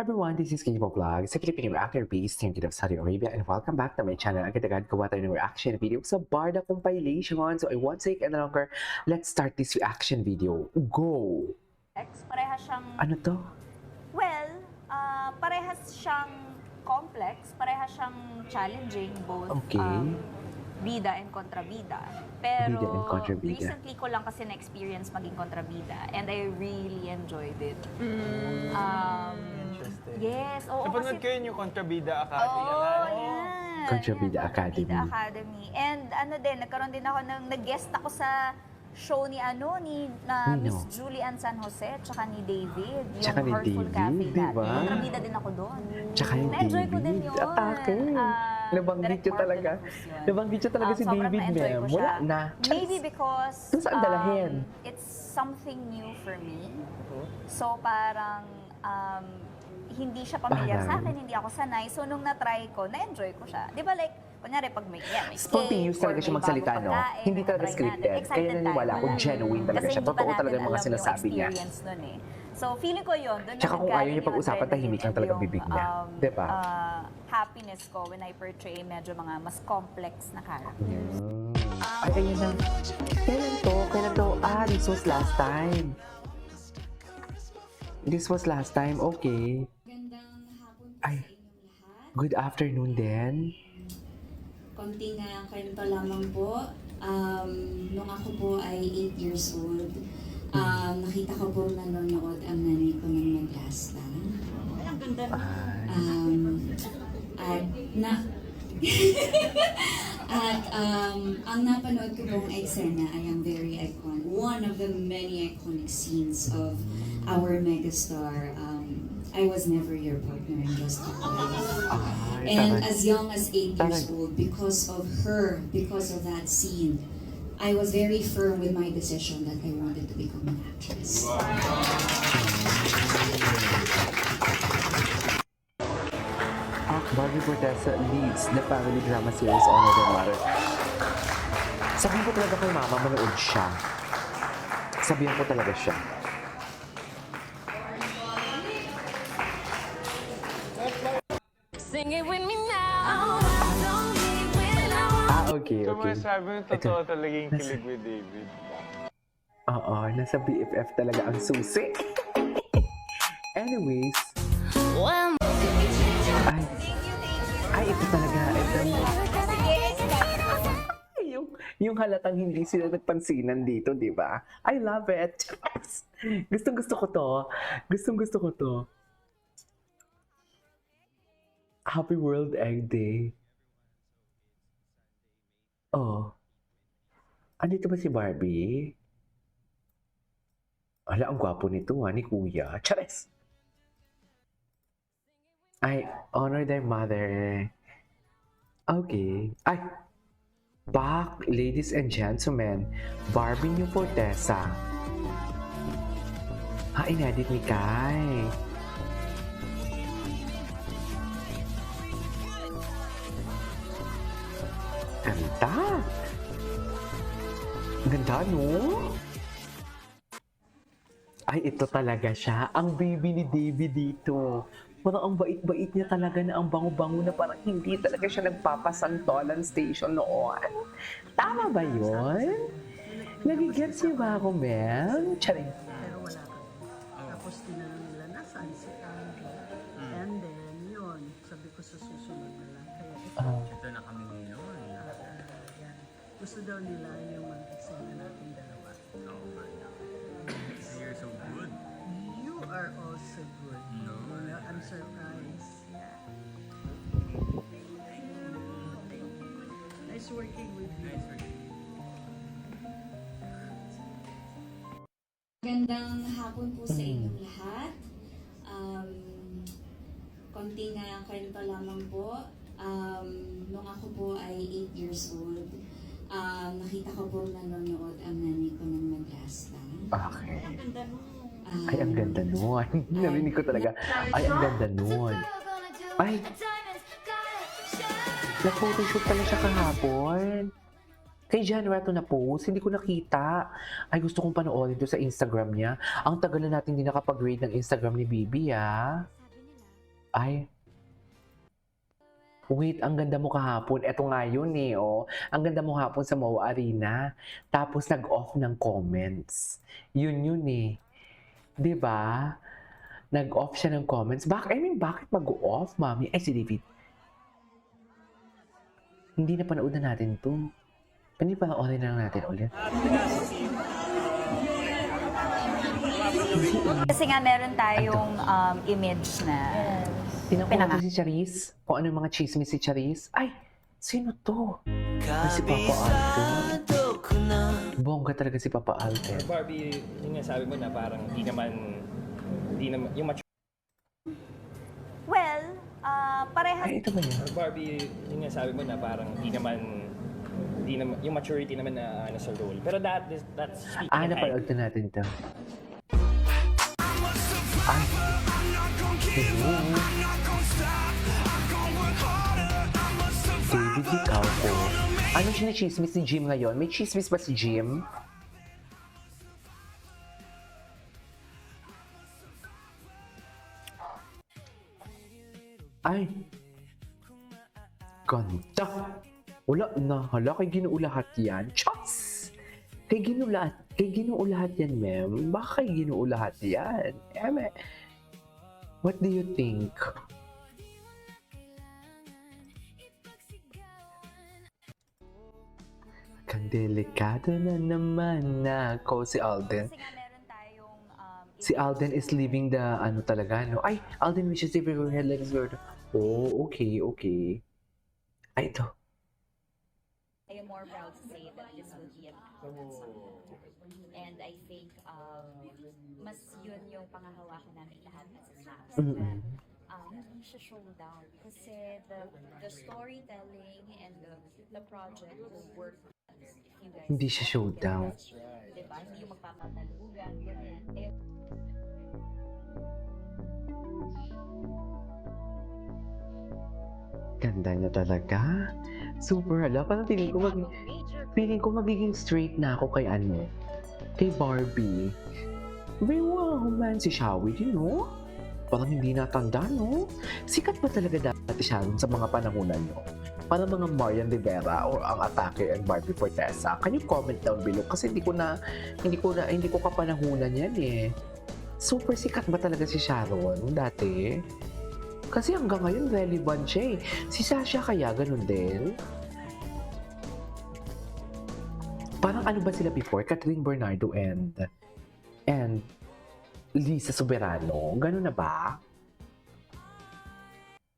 Hi everyone, this is Kibo Vlog, sa Filipino reactor based in of Saudi Arabia, and welcome back to my channel. Agad-agad gawa tayo ng reaction video sa Barda compilation. So I won't take any longer. Let's start this reaction video. Go! Parehas siyang, Ano to? well, parehas siyang complex, parehas siyang challenging, both Okay. bida and kontrabida. Pero Bida and kontrabida. recently ko lang kasi na-experience maging kontrabida and I really enjoyed it. Interesting. Yes, oo. Napanood kasi- ko yun yung Kontrabida Academy. Oo, yan. yan. Kontrabida Yan, Academy. Kontrabida Academy. And ano din, nagkaroon din ako ng nag-guest ako sa show ni Nino? Miss Julian San Jose tsaka ni David, yung Tsaka ni Heartful David, Cafe di dati. ba? Kontrabida din ako doon. Tsaka yung Na-enjoy ko din David. yun. Atake. Nabanggit Direct niyo Mark talaga. de la Cruz yun. Nabanggit niyo talaga si Sobrang David, na-enjoy ma'am. ko siya. Wala na. Maybe because Doon saan dalahin? it's something new for me. So parang hindi siya familiar sa Parang? akin, hindi ako sanay. So nung na-try ko, na-enjoy ko siya. Di ba like, kunyari pag may Spontaneous cake or talaga siya may magsalita, bagong no? pagkain, Hindi talaga try scripted. natin. Kaya Excited naniwala ako, tayo. genuine talaga Kasi siya. hindi pa Totoo talaga natin yung mga alam sinasabi niya. experience nun eh. So feeling ko yun, doon Tsaka kung ayaw niya pag-usapan, adrenaline tahimik lang and talaga yung, bibig niya. Diba? happiness ko when I portray medyo mga mas complex na character. Ay, ayun na. Kailan to? Kailan to? Ah, this was last time. This was last time. Okay. Gandang hapon po Ay. sa inyong lahat. Good afternoon then. Konting kwento lamang po. Nung ako po ay 8 years old, nakita ko po nanonood ang nanay ko ng Maglasta. At na... At ang napanood ko pong eksena ay ang very iconic, one of the many iconic scenes of our megastar. I was never your partner in Just a Boy. Ay, And taray. as young as 8 years Taray. old, because of her, because of that scene, I was very firm with my decision that I wanted to become an actress. Barbie Fortesa leads the family drama series Honor Their Mother. Sabihin ko talaga kay mama, manood siya. Sabihan ko talaga siya. Sing it with me now. Ah, okay, So okay. masasabi mo, totoo talaga yung kilig with David. Oo, nasa BFF talaga ang susi. Anyways, Well, ay, ay, ito talaga, ito. Yung halatang hindi sila nagpansinan dito, di ba? I love it. Gustong gusto ko to. Gustong gusto ko to. Happy World Egg Day. Oh. Andito ba si Barbie? Ala, ang gwapo nito ni Kuya. Chares! Ay, honor their mother. Okay. Ay! Back, ladies and gentlemen. Barbie New Fortesa. Inedit ni Kai. Ganda! Ganda, no? Ay, ito talaga siya. Ang baby ni David dito. Parang ang bait-bait niya talaga na ang bango-bango na parang hindi talaga siya nagpapasantolan station noon. Tama ba yun? Nagigets niyo ba ako, Mel? Charing. Pero wala ka. Tapos tinanong nila, nasaan si Andrew? And then, yun, sabi ko sa susunod na lang. Kaya ito, Ito na kami ngayon. yan. Gusto daw nila yung mag-eksena natin dalawa. Oh my God. You're so good. You are also good. No. I'm surprised. Yeah. Nice working with you. Nice working. Gandang hapon po sa inyong lahat. Konting kwento lamang po. Nung ako po ay 8 years old, nakita ko po nanonood ang nanay ko ng Maglasta. Okay. Ay, ang ganda nun. Narinig ko talaga. Ay, ang ganda nun. Ay, nag-photoshoot pala siya kahapon. Kay January to na-post, hindi ko nakita. Ay, gusto kong panoorin to sa Instagram niya. Ang tagal na natin hindi nakapag-grade ng Instagram ni Bibi, ah. Ay, wait, ang ganda mo kahapon. Eto nga yun eh, oh. Ang ganda mo kahapon sa MOA Arena. Tapos nag-off ng comments. Yun eh. 'Di ba? Nag-off siya ng comments. Bakit mag-off, mami? Ay, si David. Hindi na panood na natin to. Hindi panoorin na lang natin ulit. Kasi nga meron tayong image na Pinanguha ko si Charisse. Kung ano yung mga chismis si Charisse. Ay, sino to? Ay, si Papa Alden. Bongga talaga si Papa Alden. Barbie, yun nga sabi mo na parang hindi naman, yung well, parehas Ay, ito ba yun? Barbie, yun nga sabi mo na parang hindi naman, yung maturity naman na nasa role. Pero that's speaking in Napanood na natin to. Ay. Hello. David, ikaw ko. Anong sinichismis si Jim ngayon? May chismis ba si Jim? Ay. Ganda. Wala na. Hala, kay Ginoo lahat yan. Chos! Kay Ginoo lahat yan, ma'am. Baka kay Ginoo lahat yan. What do you think? Kang delikado na naman ako. Si Alden. kasi nga meron tayong Si Alden is living the ano talaga, no? Ay, Alden wishes if your head like a Oh, okay. Ay, ito. I am more proud to say that this will be a and I think mas yun yung pangahawakan namin lahat as a cast. Mm-mm. Hindi siya showdown kasi the storytelling and the project will work if you guys Hindi siya showdown. diba? Hindi yung magpapatalugan ganyan. Eh, Ganda niya talaga. Super, hala. Parang feeling ko magiging straight na ako kay ano, kay Barbie. May wow man si Shawi din, no? Parang hindi natanda, no? Sikat ba talaga dati siya sa mga panahunan nyo? Para mga Marian Rivera or ang Atake and Barbie Fortesa. Can you comment down below? Kasi hindi ko kapanahunan yan eh. Super sikat ba talaga si Sharon dati? Kasi hanggang ngayon relevant siya eh. Si Sasha kaya ganun din? Parang ano ba sila before? Catherine Bernardo and Lisa Soberano. Ganun na ba?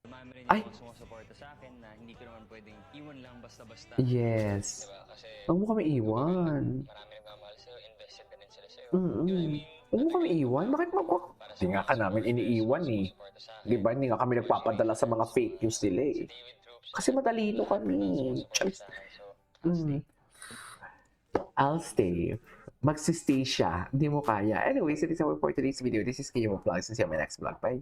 Marami rin Ay! yung mga sumusuporta sa akin na hindi ko naman pwedeng iwan lang basta-basta. Yes. Diba? Kasi Huwag mo kami iwan. marami nagmamahal sa'yo, invested na rin sila sa'yo. Huwag mo kami iwan. Bakit Hindi nga ka namin iniiwan eh. Di ba? Hindi nga kami nagpapadala sa mga fake news nila eh. Kasi matalino kami. Charis. I'll stay. Magsistay siya. Hindi mo kaya. Anyways, it is all for today's video. This is Kayo Vlogs. And see you on my next vlog. Bye.